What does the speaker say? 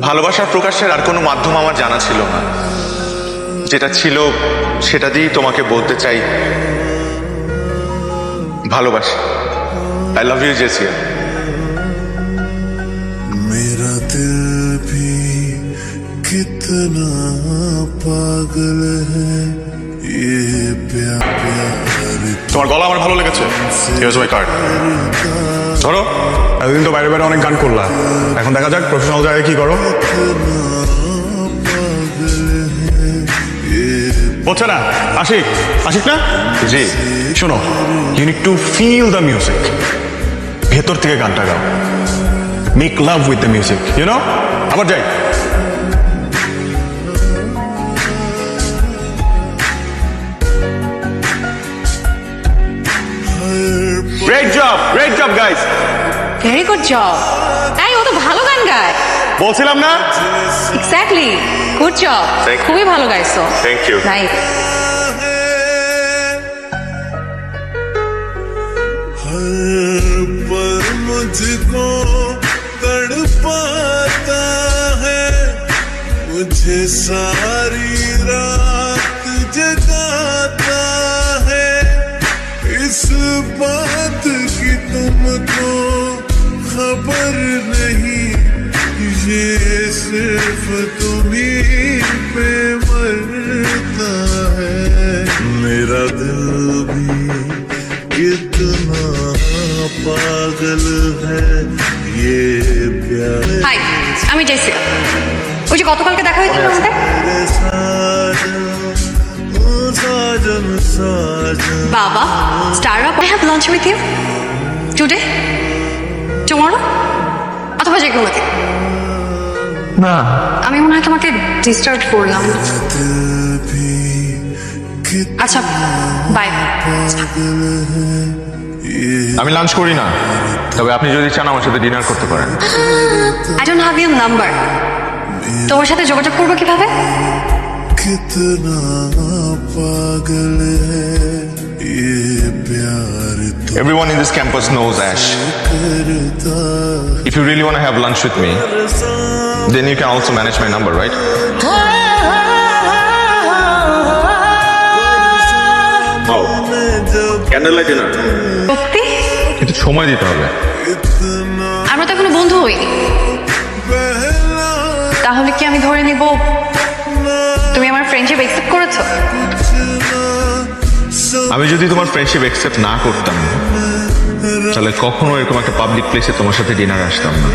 ভালোবাসার প্রকাশের আর কোনো মাধ্যম আমার জানা ছিল না। যেটা ছিল সেটা দিয়েই তোমাকে বলতে চাই ভালোবাসি। I love you জেসিয়া। मेरा दिल भी कितना पागल है ये प्यार তোমার গলা আমার ভালো লেগেছে। হিয়ার্স মাই কার্ড। ধরো, এতদিন তো বাইরে বাইরে অনেক গান করলা, এখন দেখা যাক প্রফেশনাল জায়গায় কি করো। বলছে না আশিক, আশিক না? জি। শোনো, you need to feel the music. ভেতর থেকে গানটা গাও, make love with the music, you know. আবার যাই। Great job guys. Very good job. এই ও তো ভালো গান গায়। বলছিলাম না? Exactly, good job. Thank you. খুবই ভালো গাইছো। Thank you. নাইস। हर पल मुझको तड़पाता है मुझे सारी रात जगाता है इस बात की तुमको खबर नहीं ये सिर्फ तुम्हीं पे मरता है मेरा दिल भी कितना पागल है ये प्यार হাই, আমি জেসিয়া। ওই যে গতকালকে দেখা হয়েছিল আমাদের। साजन साजन বাবা, Starbucks I have lunch with you today, tomorrow অথবা যে কোনো দিন। না, আমি মনে হয় তোমাকে ডিস্টার্ব করলাম। दिल भी कितना আচ্ছা, বাই। पागल है ये আমি লাঞ্চ করি না, তবে আপনি যদি চান আমার সাথে ডিনার করতে পারেন। I don't have your number. তোমার সাথে যোগাযোগ করবো কিভাবে? कितना पागल है ये प्यार तो Everyone in this campus knows Ash. करता If you really want to have lunch with me, then you can also manage my number, right? Oh, candlelight dinner. সত্যি? একটু সময় দিতে হবে। इतना আমরা তো এখনো বন্ধু হইনি। पहला তাহলে কি আমি ধরে নিব তুমি আমার ফ্রেন্ডশিপ একসেপ্ট করেছো? আমি যদি তোমার ফ্রেন্ডশিপ অ্যাকসেপ্ট না করতাম, তাহলে কখনো এরকম একটা পাবলিক প্লেসে তোমার সাথে ডিনার আসতাম না।